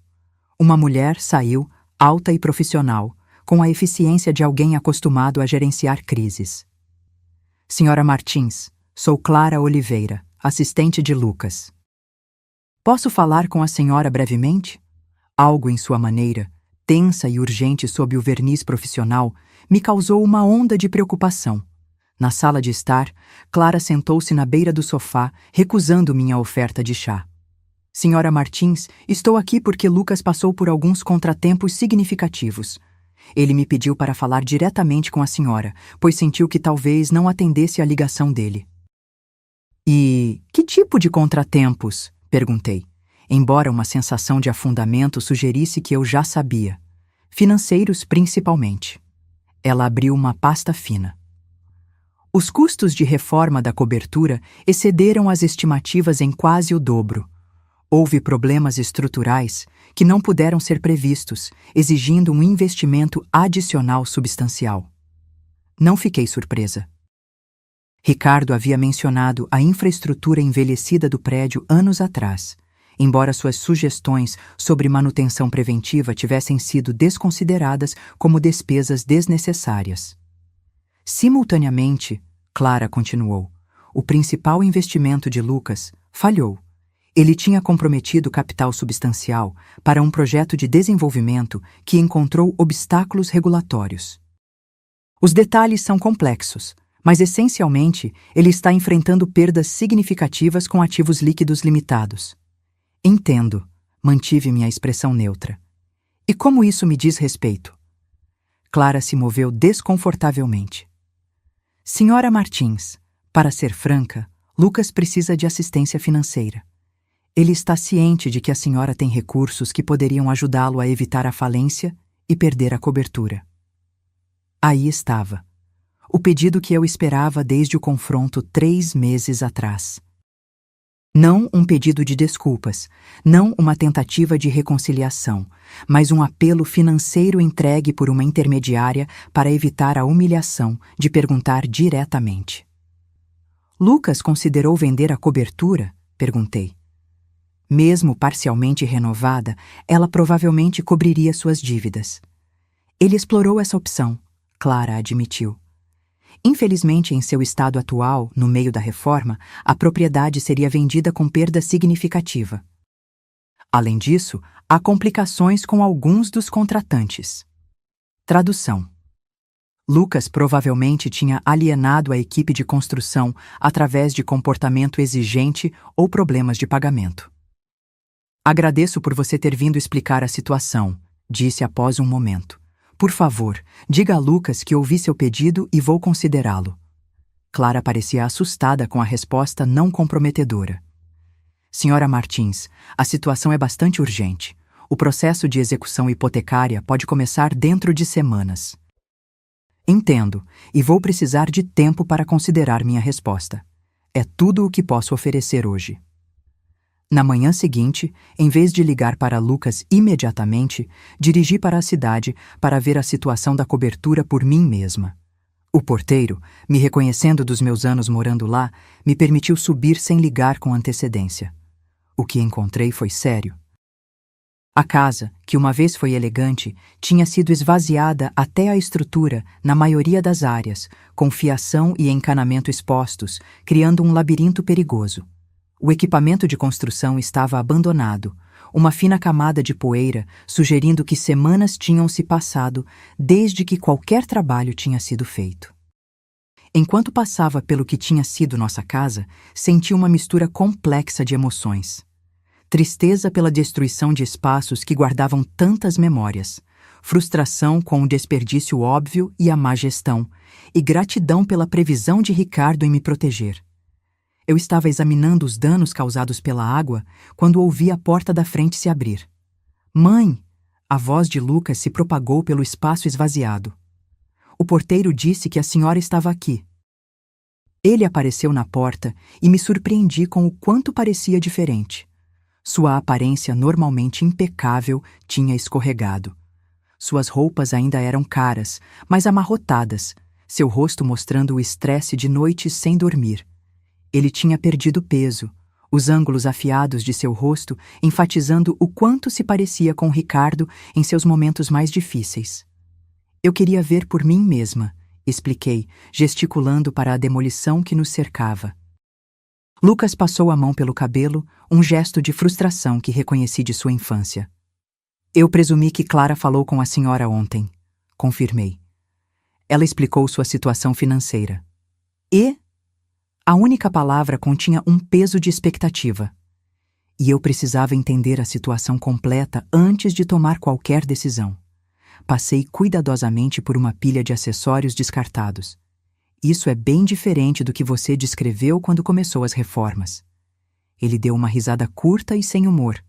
Uma mulher saiu, alta e profissional, com a eficiência de alguém acostumado a gerenciar crises. Senhora Martins, sou Clara Oliveira, assistente de Lucas. Posso falar com a senhora brevemente? Algo em sua maneira, tensa e urgente sob o verniz profissional, me causou uma onda de preocupação. Na sala de estar, Clara sentou-se na beira do sofá, recusando minha oferta de chá. Senhora Martins, estou aqui porque Lucas passou por alguns contratempos significativos. Ele me pediu para falar diretamente com a senhora, pois sentiu que talvez não atendesse à ligação dele. E que tipo de contratempos? Perguntei, embora uma sensação de afundamento sugerisse que eu já sabia. Financeiros, principalmente. Ela abriu uma pasta fina. Os custos de reforma da cobertura excederam as estimativas em quase o dobro. Houve problemas estruturais que não puderam ser previstos, exigindo um investimento adicional substancial. Não fiquei surpresa. Ricardo havia mencionado a infraestrutura envelhecida do prédio anos atrás, embora suas sugestões sobre manutenção preventiva tivessem sido desconsideradas como despesas desnecessárias. Simultaneamente, Clara continuou, o principal investimento de Lucas falhou. Ele tinha comprometido capital substancial para um projeto de desenvolvimento que encontrou obstáculos regulatórios. Os detalhes são complexos, mas essencialmente ele está enfrentando perdas significativas com ativos líquidos limitados. Entendo, mantive minha expressão neutra. E como isso me diz respeito? Clara se moveu desconfortavelmente. Senhora Martins, para ser franca, Lucas precisa de assistência financeira. Ele está ciente de que a senhora tem recursos que poderiam ajudá-lo a evitar a falência e perder a cobertura. Aí estava. O pedido que eu esperava desde o confronto 3 meses atrás. Não um pedido de desculpas, não uma tentativa de reconciliação, mas um apelo financeiro entregue por uma intermediária para evitar a humilhação de perguntar diretamente. Lucas considerou vender a cobertura? Perguntei. Mesmo parcialmente renovada, ela provavelmente cobriria suas dívidas. Ele explorou essa opção, Clara admitiu. Infelizmente, em seu estado atual, no meio da reforma, a propriedade seria vendida com perda significativa. Além disso, há complicações com alguns dos contratantes. Tradução. Lucas provavelmente tinha alienado a equipe de construção através de comportamento exigente ou problemas de pagamento. Agradeço por você ter vindo explicar a situação, disse após um momento. Por favor, diga a Lucas que ouvi seu pedido e vou considerá-lo. Clara parecia assustada com a resposta não comprometedora. Senhora Martins, a situação é bastante urgente. O processo de execução hipotecária pode começar dentro de semanas. Entendo, e vou precisar de tempo para considerar minha resposta. É tudo o que posso oferecer hoje. Na manhã seguinte, em vez de ligar para Lucas imediatamente, dirigi para a cidade para ver a situação da cobertura por mim mesma. O porteiro, me reconhecendo dos meus anos morando lá, me permitiu subir sem ligar com antecedência. O que encontrei foi sério. A casa, que uma vez foi elegante, tinha sido esvaziada até a estrutura na maioria das áreas, com fiação e encanamento expostos, criando um labirinto perigoso. O equipamento de construção estava abandonado, uma fina camada de poeira sugerindo que semanas tinham se passado desde que qualquer trabalho tinha sido feito. Enquanto passava pelo que tinha sido nossa casa, senti uma mistura complexa de emoções. Tristeza pela destruição de espaços que guardavam tantas memórias, frustração com o desperdício óbvio e a má gestão, e gratidão pela previsão de Ricardo em me proteger. Eu estava examinando os danos causados pela água quando ouvi a porta da frente se abrir. Mãe! A voz de Lucas se propagou pelo espaço esvaziado. O porteiro disse que a senhora estava aqui. Ele apareceu na porta e me surpreendi com o quanto parecia diferente. Sua aparência normalmente impecável tinha escorregado. Suas roupas ainda eram caras, mas amarrotadas, seu rosto mostrando o estresse de noites sem dormir. Ele tinha perdido peso, os ângulos afiados de seu rosto enfatizando o quanto se parecia com Ricardo em seus momentos mais difíceis. Eu queria ver por mim mesma, expliquei, gesticulando para a demolição que nos cercava. Lucas passou a mão pelo cabelo, um gesto de frustração que reconheci de sua infância. Eu presumi que Clara falou com a senhora ontem, confirmei. Ela explicou sua situação financeira. E? A única palavra continha um peso de expectativa. E eu precisava entender a situação completa antes de tomar qualquer decisão. Passei cuidadosamente por uma pilha de acessórios descartados. Isso é bem diferente do que você descreveu quando começou as reformas. Ele deu uma risada curta e sem humor.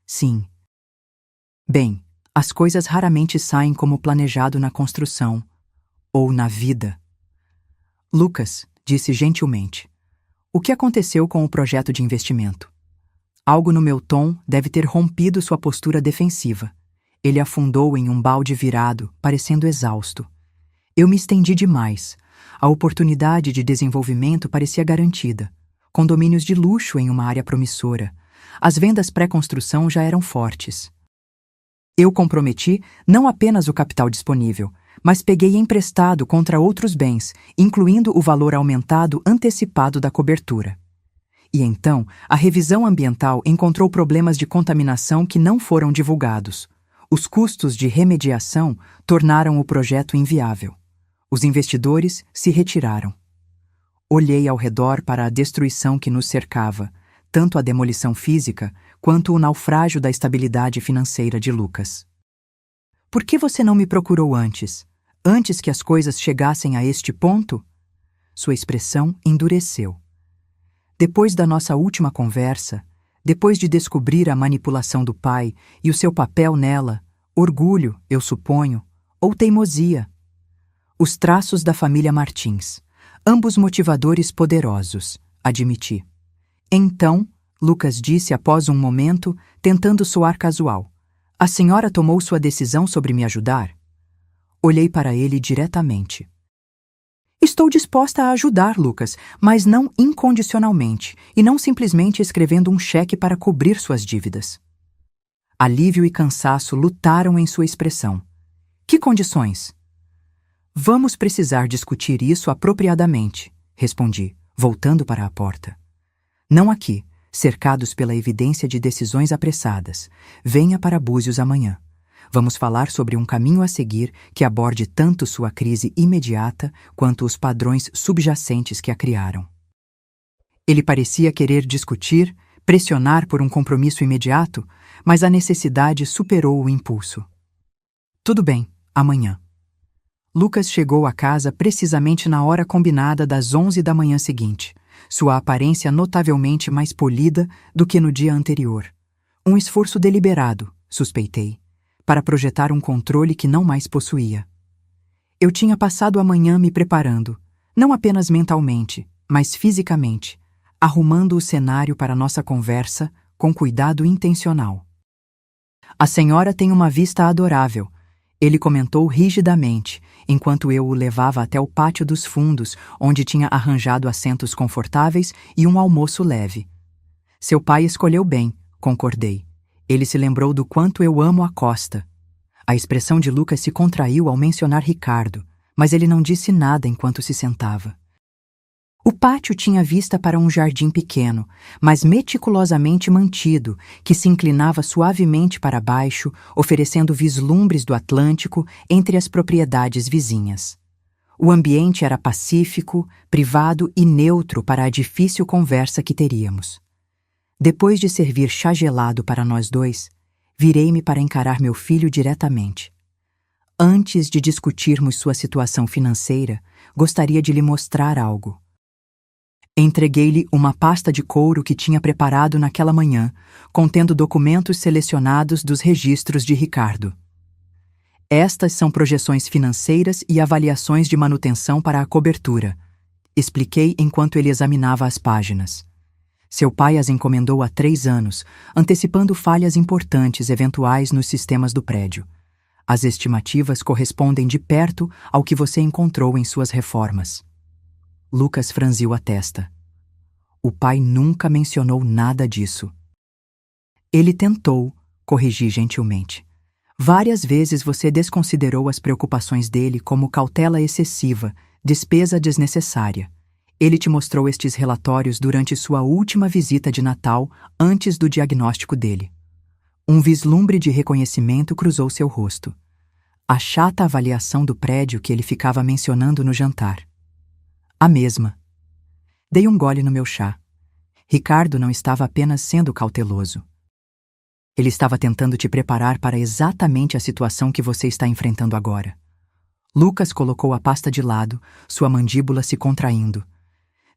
Sim. Bem, as coisas raramente saem como planejado na construção. Ou na vida. Lucas, disse gentilmente. O que aconteceu com o projeto de investimento? Algo no meu tom deve ter rompido sua postura defensiva. Ele afundou em um balde virado, parecendo exausto. Eu me estendi demais. A oportunidade de desenvolvimento parecia garantida. Condomínios de luxo em uma área promissora. As vendas pré-construção já eram fortes. Eu comprometi não apenas o capital disponível, mas peguei emprestado contra outros bens, incluindo o valor aumentado antecipado da cobertura. E então, a revisão ambiental encontrou problemas de contaminação que não foram divulgados. Os custos de remediação tornaram o projeto inviável. Os investidores se retiraram. Olhei ao redor para a destruição que nos cercava, tanto a demolição física quanto o naufrágio da estabilidade financeira de Lucas. Por que você não me procurou antes? Antes que as coisas chegassem a este ponto? Sua expressão endureceu. Depois da nossa última conversa, depois de descobrir a manipulação do pai e o seu papel nela, orgulho, eu suponho, ou teimosia. Os traços da família Martins, ambos motivadores poderosos, admiti. Então, Lucas disse após um momento, tentando soar casual. A senhora tomou sua decisão sobre me ajudar? Olhei para ele diretamente. Estou disposta a ajudar, Lucas, mas não incondicionalmente, e não simplesmente escrevendo um cheque para cobrir suas dívidas. Alívio e cansaço lutaram em sua expressão. Que condições? Vamos precisar discutir isso apropriadamente, respondi, voltando para a porta. Não aqui, cercados pela evidência de decisões apressadas. Venha para Búzios amanhã. Vamos falar sobre um caminho a seguir que aborde tanto sua crise imediata quanto os padrões subjacentes que a criaram. Ele parecia querer discutir, pressionar por um compromisso imediato, mas a necessidade superou o impulso. Tudo bem, amanhã. Lucas chegou à casa precisamente na hora combinada das 11 da manhã seguinte, sua aparência notavelmente mais polida do que no dia anterior. Um esforço deliberado, suspeitei, para projetar um controle que não mais possuía. Eu tinha passado a manhã me preparando, não apenas mentalmente, mas fisicamente, arrumando o cenário para nossa conversa com cuidado intencional. A senhora tem uma vista adorável, ele comentou rigidamente, enquanto eu o levava até o pátio dos fundos, onde tinha arranjado assentos confortáveis e um almoço leve. Seu pai escolheu bem, concordei. Ele se lembrou do quanto eu amo a costa. A expressão de Lucas se contraiu ao mencionar Ricardo, mas ele não disse nada enquanto se sentava. O pátio tinha vista para um jardim pequeno, mas meticulosamente mantido, que se inclinava suavemente para baixo, oferecendo vislumbres do Atlântico entre as propriedades vizinhas. O ambiente era pacífico, privado e neutro para a difícil conversa que teríamos. Depois de servir chá gelado para nós dois, virei-me para encarar meu filho diretamente. Antes de discutirmos sua situação financeira, gostaria de lhe mostrar algo. Entreguei-lhe uma pasta de couro que tinha preparado naquela manhã, contendo documentos selecionados dos registros de Ricardo. Estas são projeções financeiras e avaliações de manutenção para a cobertura, expliquei enquanto ele examinava as páginas. Seu pai as encomendou há 3 anos, antecipando falhas importantes eventuais nos sistemas do prédio. As estimativas correspondem de perto ao que você encontrou em suas reformas. Lucas franziu a testa. O pai nunca mencionou nada disso. Ele tentou, corrigi gentilmente. Várias vezes você desconsiderou as preocupações dele como cautela excessiva, despesa desnecessária. Ele te mostrou estes relatórios durante sua última visita de Natal, antes do diagnóstico dele. Um vislumbre de reconhecimento cruzou seu rosto. A chata avaliação do prédio que ele ficava mencionando no jantar. A mesma. Dei um gole no meu chá. Ricardo não estava apenas sendo cauteloso. Ele estava tentando te preparar para exatamente a situação que você está enfrentando agora. Lucas colocou a pasta de lado, sua mandíbula se contraindo.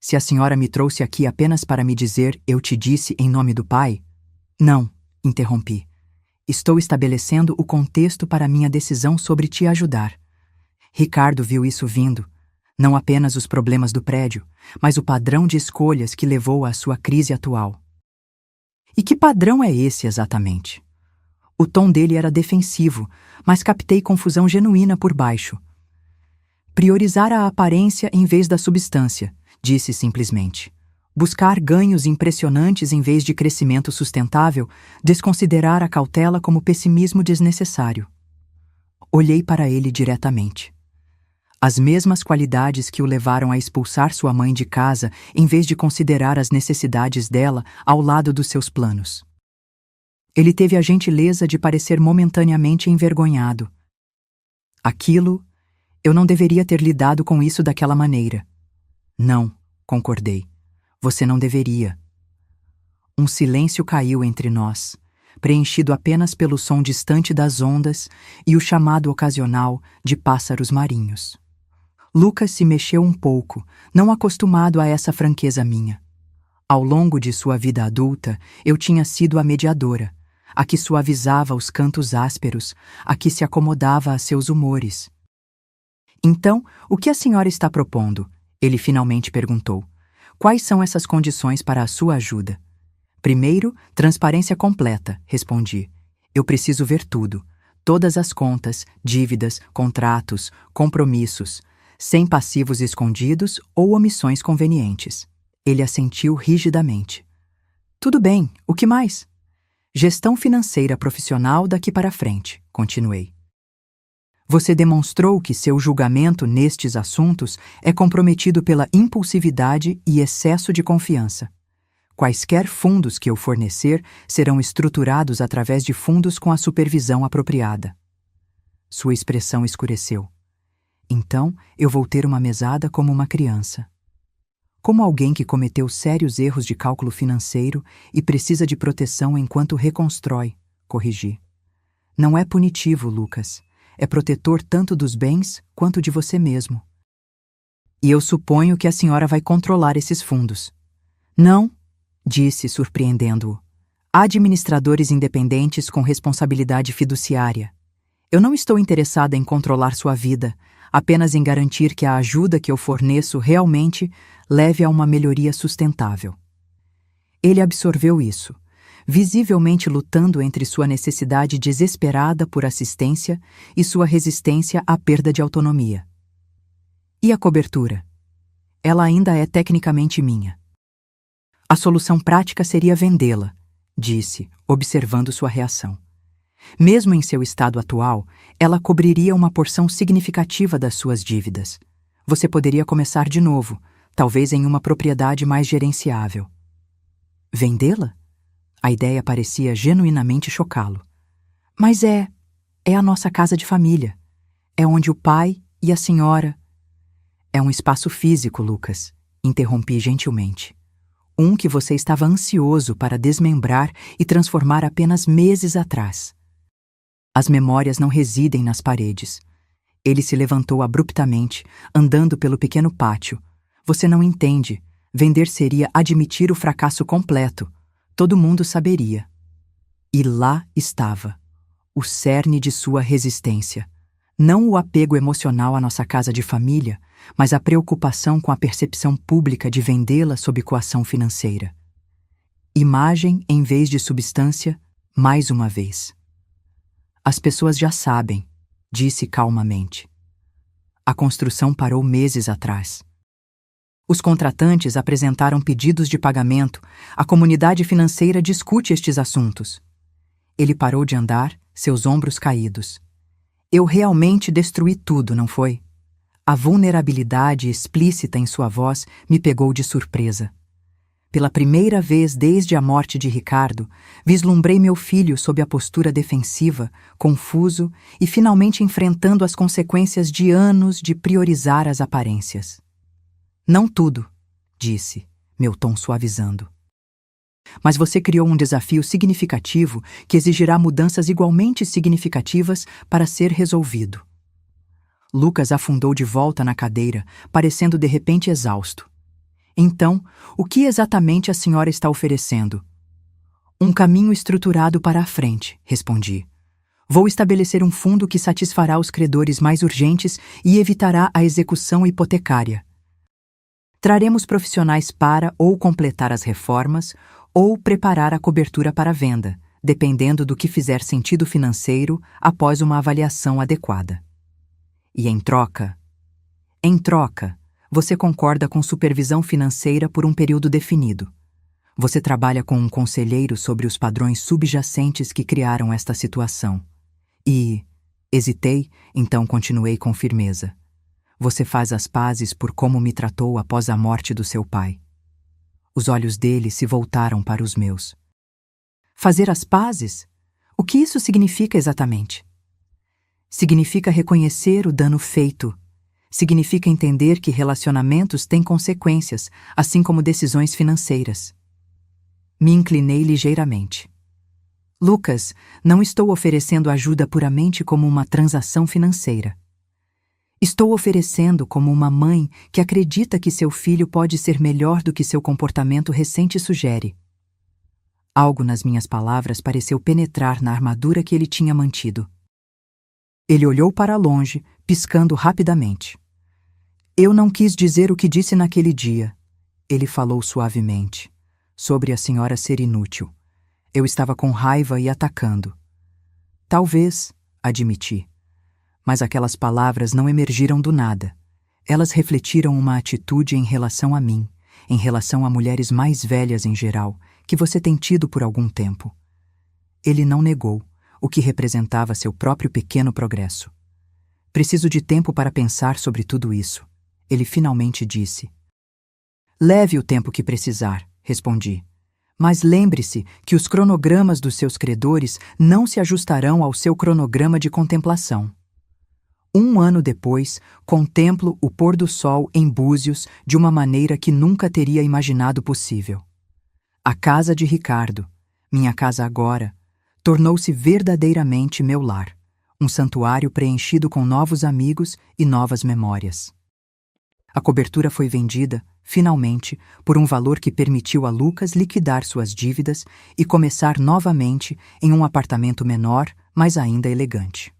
Se a senhora me trouxe aqui apenas para me dizer eu te disse em nome do pai? Não, interrompi. Estou estabelecendo o contexto para minha decisão sobre te ajudar. Ricardo viu isso vindo. Não apenas os problemas do prédio, mas o padrão de escolhas que levou à sua crise atual. E que padrão é esse exatamente? O tom dele era defensivo, mas captei confusão genuína por baixo. Priorizar a aparência em vez da substância, disse simplesmente. Buscar ganhos impressionantes em vez de crescimento sustentável, desconsiderar a cautela como pessimismo desnecessário. Olhei para ele diretamente. As mesmas qualidades que o levaram a expulsar sua mãe de casa em vez de considerar as necessidades dela ao lado dos seus planos. Ele teve a gentileza de parecer momentaneamente envergonhado. Eu não deveria ter lidado com isso daquela maneira. Não, concordei. Você não deveria. Um silêncio caiu entre nós, preenchido apenas pelo som distante das ondas e o chamado ocasional de pássaros marinhos. Lucas se mexeu um pouco, não acostumado a essa franqueza minha. Ao longo de sua vida adulta, eu tinha sido a mediadora, a que suavizava os cantos ásperos, a que se acomodava a seus humores. Então, o que a senhora está propondo? Ele finalmente perguntou. Quais são essas condições para a sua ajuda? Primeiro, transparência completa, respondi. Eu preciso ver tudo. Todas as contas, dívidas, contratos, compromissos, sem passivos escondidos ou omissões convenientes. Ele assentiu rigidamente. Tudo bem, o que mais? Gestão financeira profissional daqui para frente, continuei. Você demonstrou que seu julgamento nestes assuntos é comprometido pela impulsividade e excesso de confiança. Quaisquer fundos que eu fornecer serão estruturados através de fundos com a supervisão apropriada. Sua expressão escureceu. Então, eu vou ter uma mesada como uma criança. Como alguém que cometeu sérios erros de cálculo financeiro e precisa de proteção enquanto reconstrói, corrigi. Não é punitivo, Lucas. É protetor tanto dos bens quanto de você mesmo. E eu suponho que a senhora vai controlar esses fundos. Não, disse, surpreendendo-o. Há administradores independentes com responsabilidade fiduciária. Eu não estou interessada em controlar sua vida, apenas em garantir que a ajuda que eu forneço realmente leve a uma melhoria sustentável. Ele absorveu isso, visivelmente lutando entre sua necessidade desesperada por assistência e sua resistência à perda de autonomia. E a cobertura? Ela ainda é tecnicamente minha. A solução prática seria vendê-la, disse, observando sua reação. Mesmo em seu estado atual, ela cobriria uma porção significativa das suas dívidas. Você poderia começar de novo, talvez em uma propriedade mais gerenciável. Vendê-la? A ideia parecia genuinamente chocá-lo. Mas é a nossa casa de família. É onde o pai e a senhora... É um espaço físico, Lucas, interrompi gentilmente. Um que você estava ansioso para desmembrar e transformar apenas meses atrás. As memórias não residem nas paredes. Ele se levantou abruptamente, andando pelo pequeno pátio. Você não entende. Vender seria admitir o fracasso completo. Todo mundo saberia. E lá estava, o cerne de sua resistência. Não o apego emocional à nossa casa de família, mas a preocupação com a percepção pública de vendê-la sob coação financeira. Imagem em vez de substância, mais uma vez. As pessoas já sabem, disse calmamente. A construção parou meses atrás. Os contratantes apresentaram pedidos de pagamento, a comunidade financeira discute estes assuntos. Ele parou de andar, seus ombros caídos. Eu realmente destruí tudo, não foi? A vulnerabilidade explícita em sua voz me pegou de surpresa. Pela primeira vez desde a morte de Ricardo, vislumbrei meu filho sob a postura defensiva, confuso e finalmente enfrentando as consequências de anos de priorizar as aparências. Não tudo, disse, meu tom suavizando. Mas você criou um desafio significativo que exigirá mudanças igualmente significativas para ser resolvido. Lucas afundou de volta na cadeira, parecendo de repente exausto. Então, o que exatamente a senhora está oferecendo? Um caminho estruturado para a frente, respondi. Vou estabelecer um fundo que satisfará os credores mais urgentes e evitará a execução hipotecária. Traremos profissionais para ou completar as reformas ou preparar a cobertura para a venda, dependendo do que fizer sentido financeiro após uma avaliação adequada. E em troca, você concorda com supervisão financeira por um período definido. Você trabalha com um conselheiro sobre os padrões subjacentes que criaram esta situação. E hesitei, então continuei com firmeza. Você faz as pazes por como me tratou após a morte do seu pai. Os olhos dele se voltaram para os meus. Fazer as pazes? O que isso significa exatamente? Significa reconhecer o dano feito. Significa entender que relacionamentos têm consequências, assim como decisões financeiras. Me inclinei ligeiramente. Lucas, não estou oferecendo ajuda puramente como uma transação financeira. Estou oferecendo como uma mãe que acredita que seu filho pode ser melhor do que seu comportamento recente sugere. Algo nas minhas palavras pareceu penetrar na armadura que ele tinha mantido. Ele olhou para longe, piscando rapidamente. Eu não quis dizer o que disse naquele dia. Ele falou suavemente. Sobre a senhora ser inútil. Eu estava com raiva e atacando. Talvez, admiti. Mas aquelas palavras não emergiram do nada. Elas refletiram uma atitude em relação a mim, em relação a mulheres mais velhas em geral, que você tem tido por algum tempo. Ele não negou, o que representava seu próprio pequeno progresso. Preciso de tempo para pensar sobre tudo isso. Ele finalmente disse. Leve o tempo que precisar, respondi. Mas lembre-se que os cronogramas dos seus credores não se ajustarão ao seu cronograma de contemplação. 1 ano depois, contemplo o pôr do sol em Búzios de uma maneira que nunca teria imaginado possível. A casa de Ricardo, minha casa agora, tornou-se verdadeiramente meu lar, um santuário preenchido com novos amigos e novas memórias. A cobertura foi vendida, finalmente, por um valor que permitiu a Lucas liquidar suas dívidas e começar novamente em um apartamento menor, mas ainda elegante.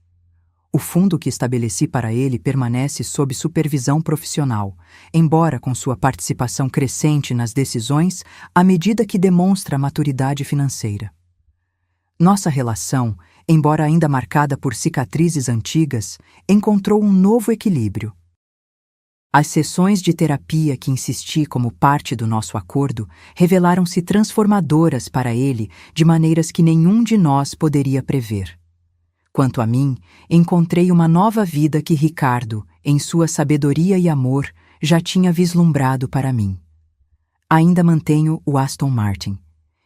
O fundo que estabeleci para ele permanece sob supervisão profissional, embora com sua participação crescente nas decisões à medida que demonstra maturidade financeira. Nossa relação, embora ainda marcada por cicatrizes antigas, encontrou um novo equilíbrio. As sessões de terapia que insisti como parte do nosso acordo revelaram-se transformadoras para ele de maneiras que nenhum de nós poderia prever. Quanto a mim, encontrei uma nova vida que Ricardo, em sua sabedoria e amor, já tinha vislumbrado para mim. Ainda mantenho o Aston Martin,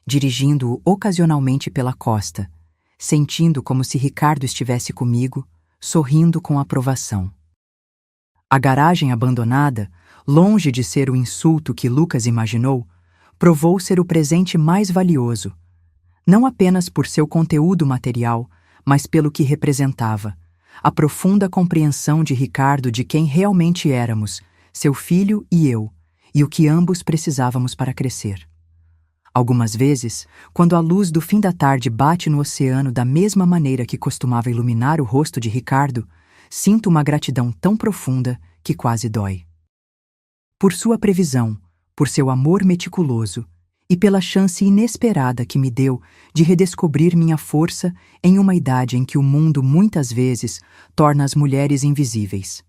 dirigindo-o ocasionalmente pela costa, sentindo como se Ricardo estivesse comigo, sorrindo com aprovação. A garagem abandonada, longe de ser o insulto que Lucas imaginou, provou ser o presente mais valioso, não apenas por seu conteúdo material, mas pelo que representava, a profunda compreensão de Ricardo de quem realmente éramos, seu filho e eu, e o que ambos precisávamos para crescer. Algumas vezes, quando a luz do fim da tarde bate no oceano da mesma maneira que costumava iluminar o rosto de Ricardo, sinto uma gratidão tão profunda que quase dói. Por sua previsão, por seu amor meticuloso, e pela chance inesperada que me deu de redescobrir minha força em uma idade em que o mundo muitas vezes torna as mulheres invisíveis.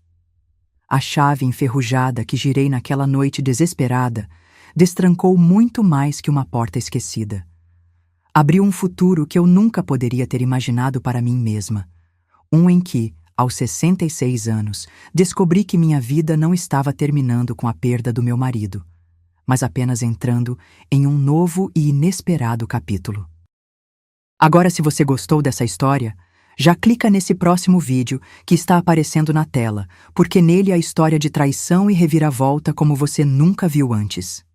A chave enferrujada que girei naquela noite desesperada destrancou muito mais que uma porta esquecida. Abriu um futuro que eu nunca poderia ter imaginado para mim mesma, um em que, aos 66 anos, descobri que minha vida não estava terminando com a perda do meu marido, mas apenas entrando em um novo e inesperado capítulo. Agora, se você gostou dessa história, já clica nesse próximo vídeo que está aparecendo na tela, porque nele há história de traição e reviravolta como você nunca viu antes.